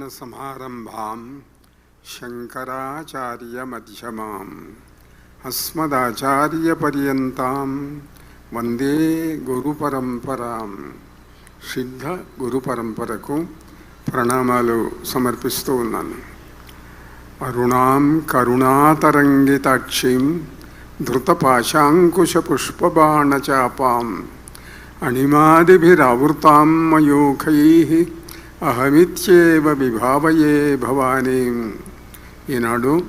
नारायणसमारम्भां शङ्कराचार्यमध्यमाम् अस्मदाचार्यपर्यन्तां వందే గురు పరంపరాం. సిద్ధ గురు పరంపరకు ప్రణామాలు సమర్పిస్తూ ఉన్నాను. అరుణాం కరుణాతరంగితాక్షిం ధృతపాశాంకుశపుష్పబాణచాపాం అణిమాదిభిరావృతాం మయూఖైః అహమిత్యేవ విభావయే భవానీం. ఈనాడు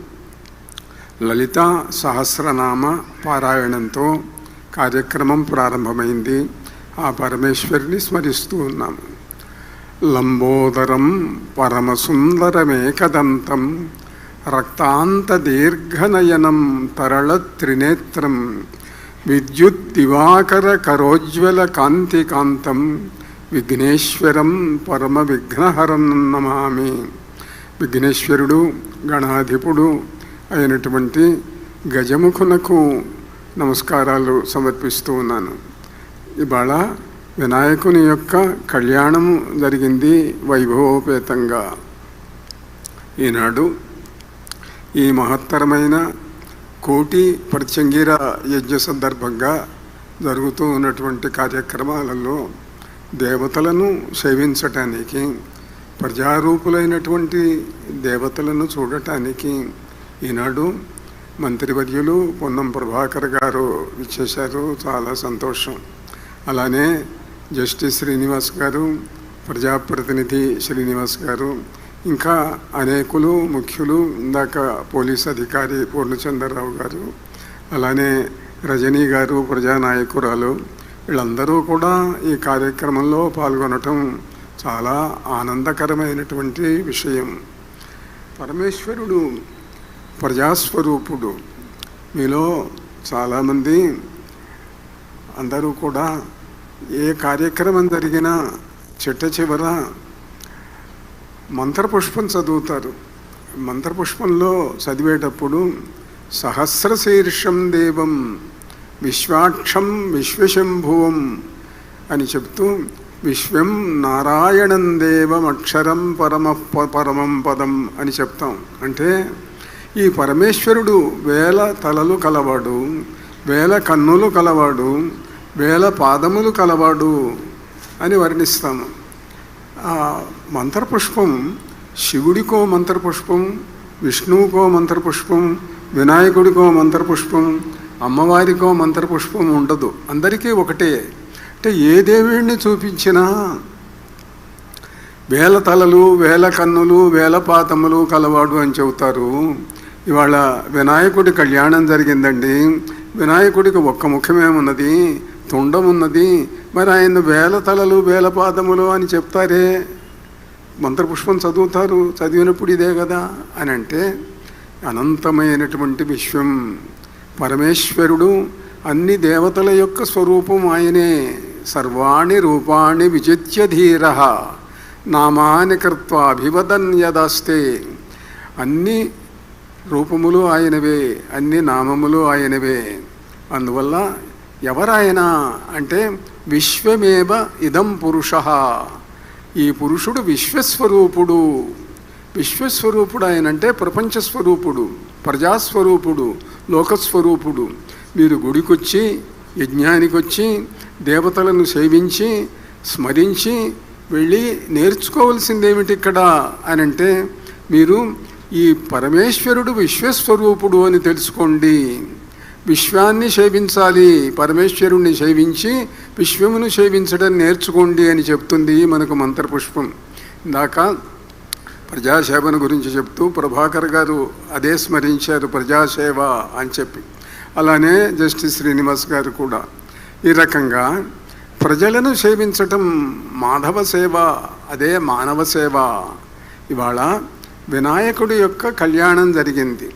లలితా సహస్రనామ పారాయణంతో కార్యక్రమం ప్రారంభమైంది. ఆ పరమేశ్వరిని స్మరిస్తూ ఉన్నాము. లంబోదరం పరమసుందరమేకదంతం రక్తాంత దీర్ఘనయనం తరళ త్రినేత్రం విద్యుద్దివాకర కరోజ్వల కాంతికాంతం విఘ్నేశ్వరం పరమ విఘ్నహరం నమామి. విఘ్నేశ్వరుడు గణాధిపుడు అయినటువంటి గజముఖునకు నమస్కారాలు సమర్పిస్తూ ఉన్నాను. ఇవాళ వినాయకుని యొక్క కళ్యాణం జరిగింది వైభవోపేతంగా. ఈనాడు ఈ మహత్తరమైన కోటి ప్రత్యంగిర యజ్ఞ సందర్భంగా జరుగుతూ ఉన్నటువంటి కార్యక్రమాలలో దేవతలను సేవించటానికి, ప్రజారూపులైనటువంటి దేవతలను చూడటానికి ఈనాడు మంత్రివర్యులు పొన్నం ప్రభాకర్ గారు ఇచ్చేశారు. చాలా సంతోషం. అలానే జస్టిస్ శ్రీనివాస్ గారు, ప్రజాప్రతినిధి శ్రీనివాస్ గారు, ఇంకా అనేకులు ముఖ్యులు, ఇందాక పోలీస్ అధికారి పూర్ణచంద్రరావు గారు, అలానే రజనీ గారు ప్రజానాయకురాలు, వీళ్ళందరూ కూడా ఈ కార్యక్రమంలో పాల్గొనటం చాలా ఆనందకరమైనటువంటి విషయం. పరమేశ్వరుడు ప్రజాస్వరూపుడు. మీలో చాలామంది అందరూ కూడా ఏ కార్యక్రమం జరిగినా చిట్ట చివర మంత్రపుష్పం చదువుతారు. మంత్రపుష్పంలో చదివేటప్పుడు సహస్రశీర్షం దేవం విశ్వాక్షం విశ్వశంభువం అని చెప్తూ విశ్వం నారాయణం దేవం అక్షరం పరమం పదం అని చెప్తాం. అంటే ఈ పరమేశ్వరుడు వేల తలలు కలవాడు, వేల కన్నులు కలవాడు, వేల పాదములు కలవాడు అని వర్ణిస్తాము. ఆ మంత్రపుష్పం శివుడికో మంత్రపుష్పం, విష్ణువుకో మంత్రపుష్పం, వినాయకుడికో మంత్రపుష్పం, అమ్మవారికో మంత్రపుష్పం ఉండదు. అందరికీ ఒకటే. అంటే ఏ దేవుడిని చూపించినా వేల తలలు, వేల కన్నులు, వేల పాదములు కలవాడు అని చెబుతారు. ఇవాళ వినాయకుడి కళ్యాణం జరిగిందండి. వినాయకుడికి ఒక్క ముఖమేమున్నది, తుండం ఉన్నది, మరి ఆయన వేల తలలు వేల పాదములు అని చెప్తారే, మంత్రపుష్పం చదువుతారు. చదివినప్పుడు ఇదే కదా అని అంటే అనంతమైనటువంటి విశ్వం పరమేశ్వరుడు, అన్ని దేవతల యొక్క స్వరూపం ఆయనే. సర్వాణి రూపాణి విజిత్య ధీర నామాని కృత్వా అభివదన్ యదాస్తే. అన్ని రూపములు ఆయనవే, అన్ని నామములు ఆయనవే. అందువల్ల ఎవరాయన అంటే విశ్వమేవ ఇదం పురుష. ఈ పురుషుడు విశ్వస్వరూపుడు. విశ్వస్వరూపుడు ఆయనంటే ప్రపంచస్వరూపుడు, ప్రజాస్వరూపుడు, లోకస్వరూపుడు. మీరు గుడికొచ్చి, యజ్ఞానికి వచ్చి, దేవతలను సేవించి, స్మరించి వెళ్ళి నేర్చుకోవాల్సిందేమిటి ఇక్కడ అని అంటే మీరు ఈ పరమేశ్వరుడు విశ్వస్వరూపుడు అని తెలుసుకోండి. విశ్వాన్ని సేవించాలి, పరమేశ్వరుణ్ణి సేవించి విశ్వమును సేవించడం నేర్చుకోండి అని చెప్తుంది మనకు మంత్రపుష్పం. ఇందాక ప్రజాసేవను గురించి చెప్తూ ప్రభాకర్ గారు అదే స్మరించారు, ప్రజాసేవ అని చెప్పి. అలానే జస్టిస్ శ్రీనివాస్ గారు కూడా ఈ రకంగా ప్రజలను సేవించటం మాధవ సేవ, అదే మానవ సేవ. ఇవాళ వినాయకుడి యొక్క కళ్యాణం జరిగింది.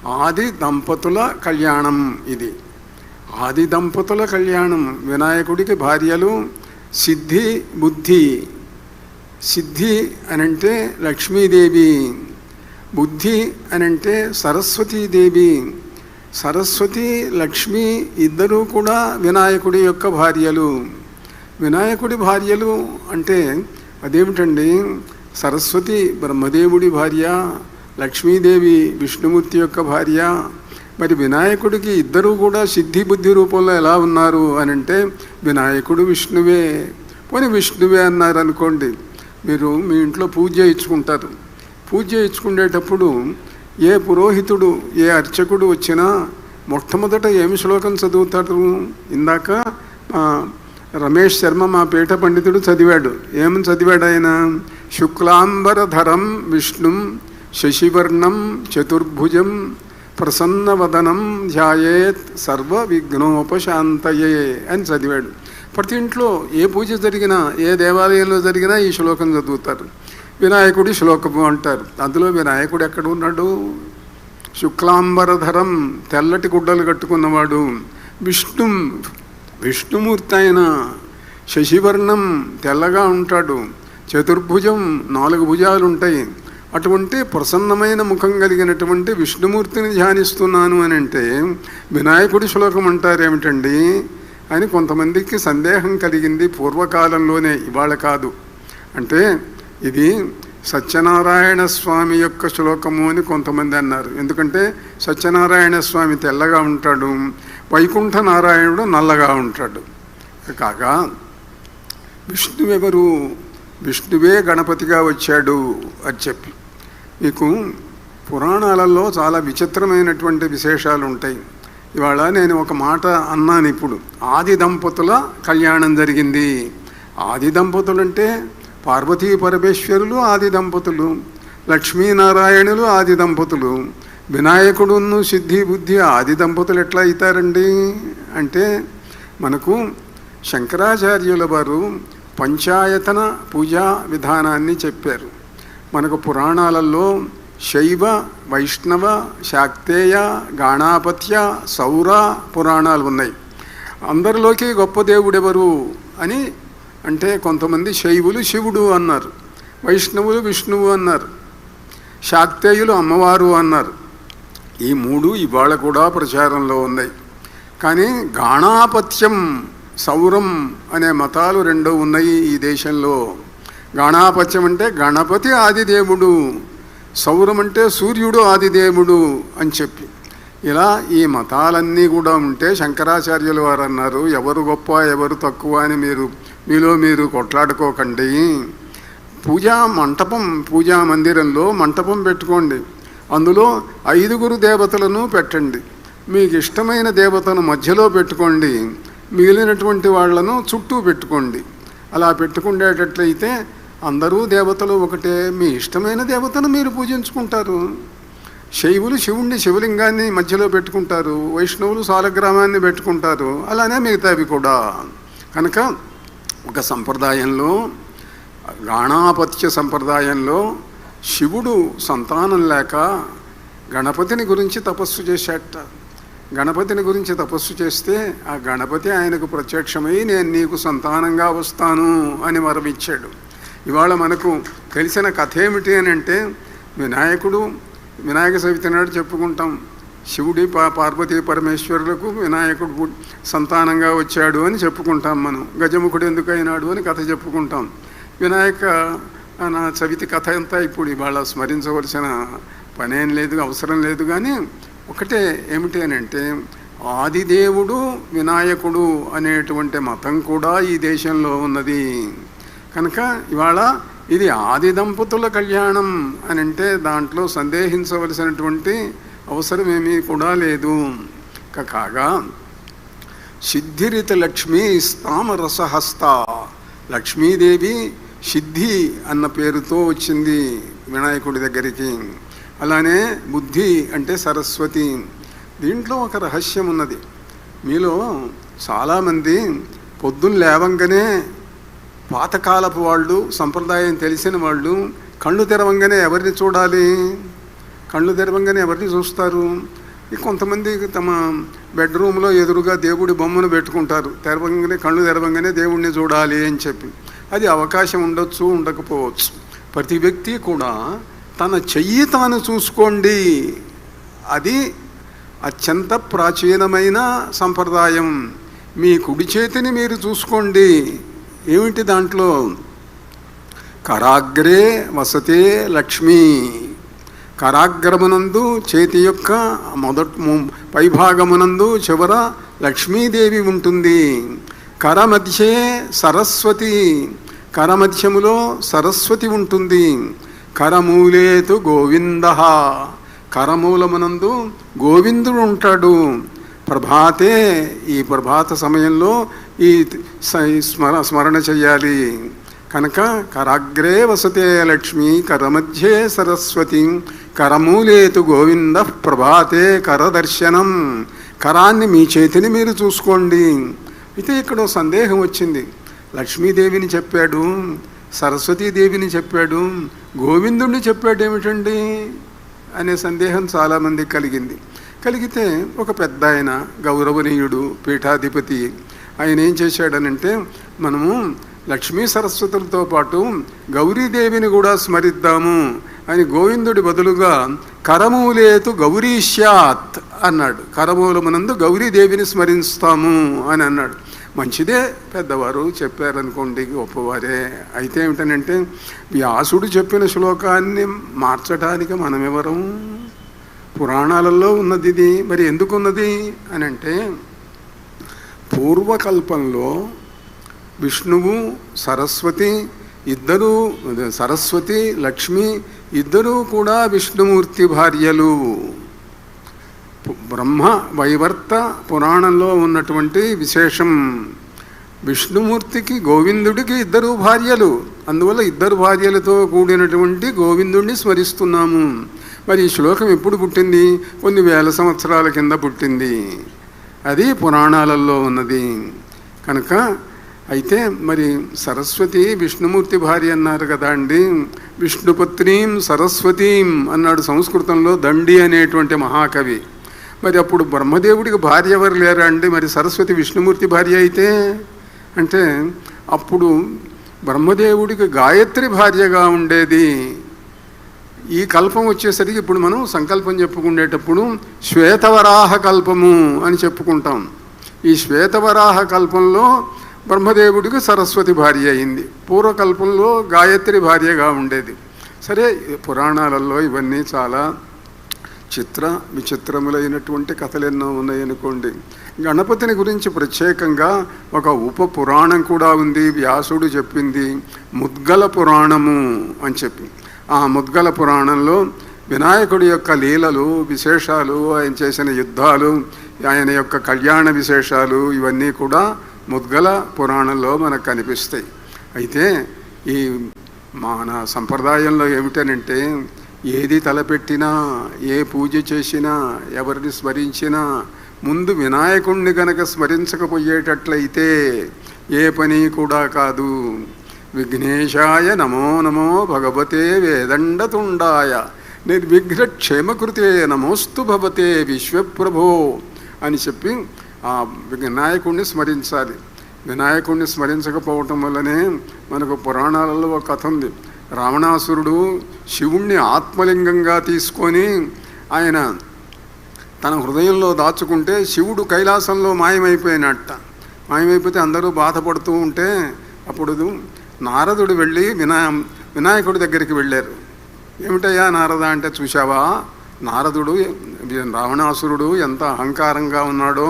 ఆది దంపతుల కళ్యాణం ఇది. ఆది దంపతుల కళ్యాణం. వినాయకుడికి భార్యలు సిద్ధి, బుద్ధి. సిద్ధి అనంటే లక్ష్మీదేవి, బుద్ధి అనంటే సరస్వతీదేవి. సరస్వతి, లక్ష్మి ఇద్దరూ కూడా వినాయకుడి యొక్క భార్యలు. వినాయకుడి భార్యలు అంటే అదేమిటండి, సరస్వతి బ్రహ్మదేవుడి భార్య, లక్ష్మీదేవి విష్ణుమూర్తి యొక్క భార్య. మరి వినాయకుడికి ఇద్దరూ కూడా సిద్ధి బుద్ధి రూపంలో ఎలా ఉన్నారు అని అంటే వినాయకుడు విష్ణువే. పోనీ విష్ణువే అన్నారు అనుకోండి, మీరు మీ ఇంట్లో పూజ చేయించుకుంటారు. పూజ చేయించుకునేటప్పుడు ఏ పురోహితుడు ఏ అర్చకుడు వచ్చినా మొట్టమొదట ఏమి శ్లోకం చదువుతాడు? ఇందాక రమేష్ శర్మ మా పీఠ పండితుడు చదివాడు. ఏమని చదివాడు ఆయన? శుక్లాంబరధరం విష్ణుం శశివర్ణం చతుర్భుజం ప్రసన్నవదనం ధ్యాయేత్ సర్వ విఘ్నోపశాంతయే అని చదివాడు. ప్రతి ఇంట్లో ఏ పూజ జరిగినా ఏ దేవాలయంలో జరిగినా ఈ శ్లోకం చదువుతారు. వినాయకుడి శ్లోకము అంటారు. అందులో వినాయకుడు ఎక్కడ ఉన్నాడు? శుక్లాంబరధరం, తెల్లటి గుడ్డలు కట్టుకున్నవాడు. విష్ణుమూర్తి ఆయన. శశివర్ణం, తెల్లగా ఉంటాడు. చతుర్భుజం, 4 భుజాలు ఉంటాయి. అటువంటి ప్రసన్నమైన ముఖం కలిగినటువంటి విష్ణుమూర్తిని ధ్యానిస్తున్నాను అని అంటే వినాయకుడి శ్లోకం అంటారేమిటండి అని కొంతమందికి సందేహం కలిగింది పూర్వకాలంలోనే, ఇవాళ కాదు. అంటే ఇది సత్యనారాయణ స్వామి యొక్క శ్లోకము అని కొంతమంది అన్నారు. ఎందుకంటే సత్యనారాయణ స్వామి తెల్లగా ఉంటాడు, వైకుంఠ నారాయణుడు నల్లగా ఉంటాడు. కాగా విష్ణువెవరు? విష్ణువే గణపతిగా వచ్చాడు అని చెప్పి మీకు పురాణాలలో చాలా విచిత్రమైనటువంటి విశేషాలు ఉంటాయి. ఇవాళ నేను ఒక మాట అన్నాను. ఇప్పుడు ఆది దంపతుల కళ్యాణం జరిగింది. ఆది దంపతులు అంటే పార్వతీ పరమేశ్వరులు ఆది దంపతులు, లక్ష్మీనారాయణులు ఆది దంపతులు, వినాయకుడును సిద్ధి బుద్ధి ఆది దంపతులు ఎట్లా అవుతారండి అంటే మనకు శంకరాచార్యుల వారు పంచాయతన పూజా విధానాన్ని చెప్పారు. మనకు పురాణాలలో శైవ, వైష్ణవ, శాక్తేయ, గాణాపత్య, సౌర పురాణాలు ఉన్నాయి. అందరిలోకి గొప్ప దేవుడెవరు అని అంటే కొంతమంది శైవులు శివుడు అన్నారు, వైష్ణవులు విష్ణువు అన్నారు, శాక్తేయులు అమ్మవారు అన్నారు. ఈ 3 ఇవాళ కూడా ప్రచారంలో ఉన్నాయి. కానీ గాణాపత్యం, సౌరం అనే మతాలు 2 ఉన్నాయి ఈ దేశంలో. గాణాపత్యం అంటే గణపతి ఆదిదేవుడు, సౌరం అంటే సూర్యుడు ఆదిదేవుడు అని చెప్పి ఇలా ఈ మతాలన్నీ కూడా ఉంటే శంకరాచార్యుల వారు అన్నారు, ఎవరు గొప్ప ఎవరు తక్కువ అని మీలో మీరు కొట్లాడుకోకండి. పూజా మంటపం, పూజా మందిరంలో మంటపం పెట్టుకోండి. అందులో 5 దేవతలను పెట్టండి. మీకు ఇష్టమైన దేవతను మధ్యలో పెట్టుకోండి, మిగిలినటువంటి వాళ్లను చుట్టూ పెట్టుకోండి. అలా పెట్టుకునేటట్లయితే అందరూ దేవతలు ఒకటే, మీ ఇష్టమైన దేవతను మీరు పూజించుకుంటారు. శైవులు శివుణ్ణి, శివలింగాన్ని మధ్యలో పెట్టుకుంటారు, వైష్ణవులు సాలగ్రామాన్ని పెట్టుకుంటారు, అలానే మిగతావి కూడా. కనుక ఒక సంప్రదాయంలో, గాణాపత్య సంప్రదాయంలో శివుడు సంతానం లేక గణపతిని గురించి తపస్సు చేశాట. గణపతిని గురించి తపస్సు చేస్తే ఆ గణపతి ఆయనకు ప్రత్యక్షమై నేను నీకు సంతానంగా వస్తాను అని వరమిచ్చాడు. ఇవాళ మనకు తెలిసిన కథ ఏమిటి అని అంటే వినాయక చవితి నాడు చెప్పుకుంటాం, శివుడి పార్వతీ పరమేశ్వరులకు వినాయకుడు సంతానంగా వచ్చాడు అని చెప్పుకుంటాం. మనం గజముఖుడు ఎందుకు అయినాడు అని కథ చెప్పుకుంటాం. వినాయక చవితి కథ అంతా ఇప్పుడు ఇవాళ స్మరించవలసిన పనేం లేదు, అవసరం లేదు. కానీ ఒకటే ఏమిటి అని అంటే ఆదిదేవుడు వినాయకుడు అనేటువంటి మతం కూడా ఈ దేశంలో ఉన్నది. కనుక ఇవాళ ఇది ఆది దంపతుల కళ్యాణం అని అంటే దాంట్లో సందేహించవలసినటువంటి అవసరమేమీ కూడా లేదు. కాగా సిద్ధిరిత లక్ష్మీ స్తామరసహస్త, లక్ష్మీదేవి సిద్ధి అన్న పేరుతో వచ్చింది వినాయకుడి దగ్గరికి. అలానే బుద్ధి అంటే సరస్వతి. దీంట్లో ఒక రహస్యం ఉన్నది. మీలో చాలామంది పొద్దున్న లేవంగానే పాతకాలపు వాళ్ళు, సంప్రదాయం తెలిసిన వాళ్ళు కళ్ళు తెరవంగానే ఎవరిని చూడాలి? కళ్ళు తెరవంగానే ఎవరిని చూస్తారు? కొంతమంది తమ బెడ్రూమ్లో ఎదురుగా దేవుడి బొమ్మను పెట్టుకుంటారు. కళ్ళు తెరవంగానే దేవుడిని చూడాలి అని చెప్పి. అది అవకాశం ఉండొచ్చు, ఉండకపోవచ్చు. ప్రతి వ్యక్తి కూడా తన చెయ్యి తాను చూసుకోండి, అది అత్యంత ప్రాచీనమైన సంప్రదాయం. మీ కుడి చేతిని మీరు చూసుకోండి. ఏమిటి దాంట్లో? కరాగ్రే వసతే లక్ష్మీ. కరాగ్రమునందు చేతి యొక్క పైభాగమునందు చివర లక్ష్మీదేవి ఉంటుంది. కరమధ్యే సరస్వతి, కరమధ్యములో సరస్వతి ఉంటుంది. కరమూలేతు గోవింద, కరమూలమునందు గోవిందుడు ఉంటాడు. ప్రభాతే, ఈ ప్రభాత సమయంలో ఈ స్మరణ చెయ్యాలి కనుక కరాగ్రే వసతే లక్ష్మి కరమధ్యే సరస్వతి కరమూలేతు గోవింద ప్రభాతే కరదర్శనం. కరాన్ని మీ చేతిని మీరు చూసుకోండి. అయితే ఇక్కడ సందేహం వచ్చింది. లక్ష్మీదేవిని చెప్పాడు, సరస్వతీదేవిని చెప్పాడు, గోవిందుడిని చెప్పాడు ఏమిటండి అనే సందేహం చాలామందికి కలిగింది. కలిగితే ఒక పెద్ద ఆయన, గౌరవనీయుడు, పీఠాధిపతి, ఆయన ఏం చేశాడనంటే మనము లక్ష్మీ సరస్వతులతో పాటు గౌరీదేవిని కూడా స్మరిద్దాము అని గోవిందుడి బదులుగా కరమూలేతు గౌరీశ్యాత్ అన్నాడు. కరమూలమునందు గౌరీదేవిని స్మరిస్తాము అని అన్నాడు. మంచిదే, పెద్దవారు చెప్పారనుకోండి, గొప్పవారే. అయితే ఏమిటనంటే వ్యాసుడు చెప్పిన శ్లోకాన్ని మార్చడానికి మనమెవరం? పురాణాలలో ఉన్నది ఇది. మరి ఎందుకున్నది అని అంటే పూర్వకల్పంలో విష్ణువు సరస్వతి ఇద్దరూ, సరస్వతి లక్ష్మి ఇద్దరూ కూడా విష్ణుమూర్తి భార్యలు. బ్రహ్మ వైవర్త పురాణంలో ఉన్నటువంటి విశేషం. విష్ణుమూర్తికి గోవిందుడికి ఇద్దరు భార్యలు, అందువల్ల ఇద్దరు భార్యలతో కూడినటువంటి గోవిందుడిని స్మరిస్తున్నాము. మరి ఈ శ్లోకం ఎప్పుడు పుట్టింది? కొన్ని వేల సంవత్సరాల కింద పుట్టింది. అది పురాణాలలో ఉన్నది కనుక. అయితే మరి సరస్వతి విష్ణుమూర్తి భార్య అన్నారు కదా అండి. విష్ణుపత్నీం సరస్వతీం అన్నాడు సంస్కృతంలో దండి అనేటువంటి మహాకవి. మరి అప్పుడు బ్రహ్మదేవుడికి భార్య ఎవరు లేరా అండి? మరి సరస్వతి విష్ణుమూర్తి భార్య అయితే అంటే అప్పుడు బ్రహ్మదేవుడికి గాయత్రి భార్యగా ఉండేది. ఈ కల్పం వచ్చేసరికి ఇప్పుడు మనం సంకల్పం చెప్పుకునేటప్పుడు శ్వేతవరాహ కల్పము అని చెప్పుకుంటాం. ఈ శ్వేతవరాహ కల్పంలో బ్రహ్మదేవుడికి సరస్వతి భార్య అయింది. పూర్వకల్పంలో గాయత్రి భార్యగా ఉండేది. సరే, పురాణాలలో ఇవన్నీ చాలా విచిత్రములైనటువంటి కథలు ఎన్నో ఉన్నాయనుకోండి. గణపతిని గురించి ప్రత్యేకంగా ఒక ఉప పురాణం కూడా ఉంది. వ్యాసుడు చెప్పింది ముద్గల పురాణము అని చెప్పి. ఆ ముద్గల పురాణంలో వినాయకుడి యొక్క లీలలు, విశేషాలు, ఆయన చేసిన యుద్ధాలు, ఆయన యొక్క కళ్యాణ విశేషాలు ఇవన్నీ కూడా ముద్గల పురాణంలో మనకు కనిపిస్తాయి. అయితే ఈ మన సంప్రదాయంలో ఏమిటనంటే ఏది తలపెట్టినా, ఏ పూజ చేసినా, ఎవరిని స్మరించినా ముందు వినాయకుణ్ణి కనుక స్మరించకపోయేటట్లయితే ఏ పని కూడా కాదు. విఘ్నేశాయ నమో నమో భగవతే వేదండతుండాయ నిర్విఘ్న క్షేమకృతే నమోస్తు భవతే విశ్వప్రభో అని చెప్పి ఆ వినాయకుడిని స్మరించాలి. వినాయకుడిని స్మరించకపోవటం వల్లనే మనకు పురాణాలలో ఒక కథ ఉంది. రావణాసురుడు శివుణ్ణి ఆత్మలింగంగా తీసుకొని ఆయన తన హృదయంలో దాచుకుంటే శివుడు కైలాసంలో మాయమైపోయినట్ట. మాయమైపోతే అందరూ బాధపడుతూ ఉంటే అప్పుడు నారదుడు వెళ్ళి వినాయకుడి దగ్గరికి వెళ్ళారు. ఏమిటయ్యా నారద అంటే, చూశావా నారదుడు రావణాసురుడు ఎంత అహంకారంగా ఉన్నాడో,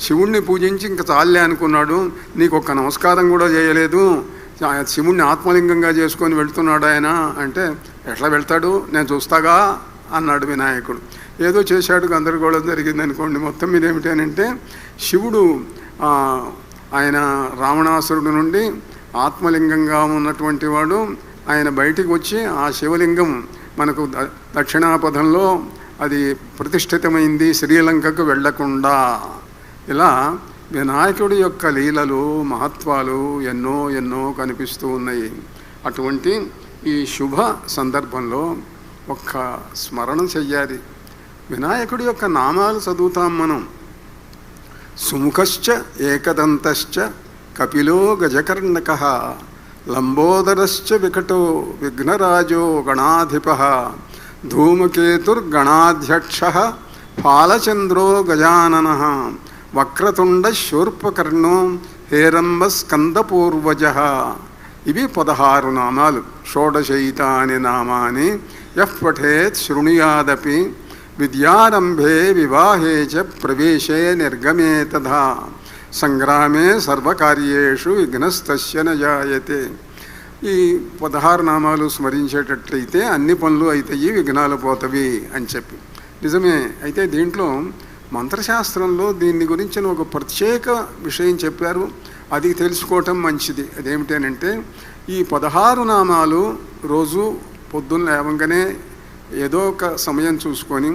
శివుణ్ణి పూజించి ఇంక చాలే అనుకున్నాడు, నీకు ఒక్క నమస్కారం కూడా చేయలేదు, శివుణ్ణి ఆత్మలింగంగా చేసుకొని వెళ్తున్నాడు ఆయన అంటే, ఎట్లా వెళ్తాడు నేను చూస్తాగా అన్నాడు వినాయకుడు. ఏదో చేశాడు, గందరగోళం జరిగింది అనుకోండి. మొత్తం మీద ఏమిటనంటే శివుడు ఆయన రావణాసురుడు నుండి ఆత్మలింగంగా ఉన్నటువంటి వాడు ఆయన బయటికి వచ్చి ఆ శివలింగం మనకు దక్షిణాపథంలో అది ప్రతిష్ఠితమైంది, శ్రీలంకకు వెళ్లకుండా. ఇలా వినాయకుడి యొక్క లీలలు, మహత్వాలు ఎన్నో ఎన్నో కనిపిస్తూ ఉన్నాయి. అటువంటి ఈ శుభ సందర్భంలో ఒక్క స్మరణ చెయ్యాలి. వినాయకుడి యొక్క నామాలు చదువుతాం మనం. సుముఖశ్చ ఏకదంతశ్చ కపిలో గజకర్ణకః లంబోదరశ్చ వికటో విఘ్నరాజో గణాధిపః ధూమకేతుర్గణాధ్యక్షః ఫాలచంద్రో గజాననః వక్రతుండ శూర్పకర్ణో హేరంబ స్కందపూర్వజః. ఇవి 16 నామాలు. షోడశైతాని నామాని యః పఠేత్ శృణుయాదపి విద్యారంభే వివాహే చ ప్రవేశే నిర్గమే తథా సంగ్రామే సర్వకార్యేషు విఘ్నస్తస్య న జాయతే. ఈ 16 నామాలు స్మరించేటట్లయితే అన్ని పనులు అవుతాయి, విఘ్నాలు పోతవి అని చెప్పి. నిజమే. అయితే దీంట్లో మంత్రశాస్త్రంలో దీన్ని గురించిన ఒక ప్రత్యేక విషయం చెప్పారు. అది తెలుసుకోవటం మంచిది. అదేమిటనంటే ఈ 16 నామాలు రోజు పొద్దున్న లేవంగానే ఏదో ఒక సమయం చూసుకొని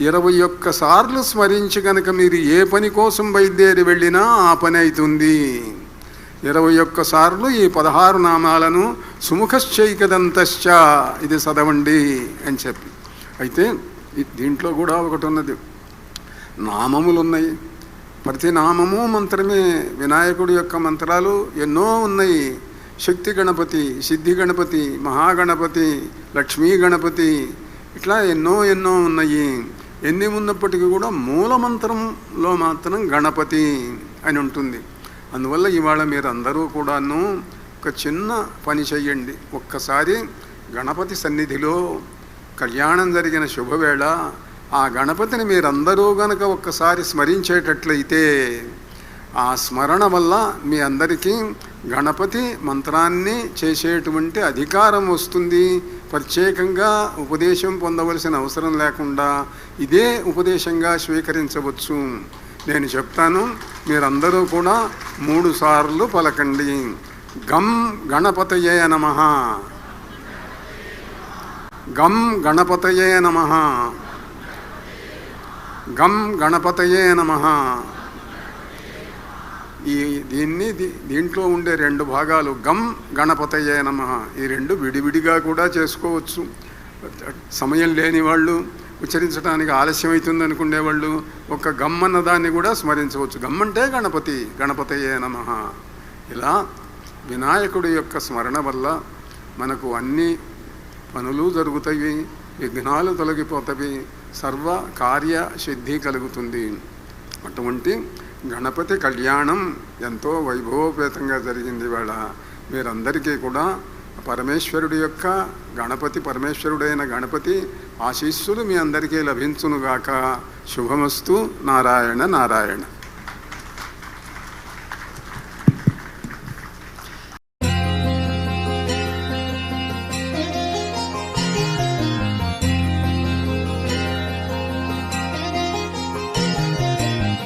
21 సార్లు స్మరించి కనుక మీరు ఏ పని కోసం బయలుదేరి వెళ్ళినా ఆ పని అవుతుంది. 21 సార్లు ఈ 16 నామాలను సుముఖశ్చైకదంతశ్చ ఇది చదవండి అని చెప్పి. అయితే దీంట్లో కూడా ఒకటి ఉన్నది, నామములు ఉన్నాయి. ప్రతి నామము మంత్రమే. వినాయకుడి యొక్క మంత్రాలు ఎన్నో ఉన్నాయి. శక్తి గణపతి, సిద్ధి గణపతి, మహాగణపతి, లక్ష్మీ గణపతి, ఇట్లా ఎన్నో ఎన్నో ఉన్నాయి. ఎన్ని ఉన్నప్పటికీ కూడా మూల మంత్రంలో మాత్రం గణపతి అని ఉంటుంది. అందువల్ల ఇవాళ మీరు అందరూ కూడాను ఒక చిన్న పని చెయ్యండి. ఒక్కసారి గణపతి సన్నిధిలో కళ్యాణం జరిగిన శుభవేళ ఆ గణపతిని మీరందరూ గనక ఒక్కసారి స్మరించేటట్లయితే ఆ స్మరణ వల్ల మీ అందరికీ గణపతి మంత్రాన్ని చేసేటువంటి అధికారం వస్తుంది. ప్రత్యేకంగా ఉపదేశం పొందవలసిన అవసరం లేకుండా ఇదే ఉపదేశంగా స్వీకరించవచ్చు. నేను చెప్తాను, మీరందరూ కూడా 3 సార్లు పలకండి. గం గణపతయే నమః, గం గణపతయే నమః, గం గణపతయే నమః. దీంట్లో ఉండే 2 భాగాలు, గం గణపతయే నమః. ఈ 2 విడివిడిగా కూడా చేసుకోవచ్చు. సమయం లేని వాళ్ళు, ఉచ్చరించడానికి ఆలస్యం అవుతుంది అనుకునేవాళ్ళు ఒక గమ్ అన్న దాన్ని కూడా స్మరించవచ్చు. గమ్ అంటే గణపతి, గణపతయే నమః. ఇలా వినాయకుడి యొక్క స్మరణ వల్ల మనకు అన్ని పనులు జరుగుతాయి, విఘ్నాలు తొలగిపోతాయి, సర్వ కార్య సిద్ధి కలుగుతుంది. అటువంటి గణపతి కళ్యాణం ఎంతో వైభవోపేతంగా జరిగింది ఇవాళ. మీరందరికీ కూడా పరమేశ్వరుడి యొక్క పరమేశ్వరుడైన గణపతి ఆశీస్సులు మీ అందరికీ లభించునుగాక. శుభమస్తు. నారాయణ నారాయణ.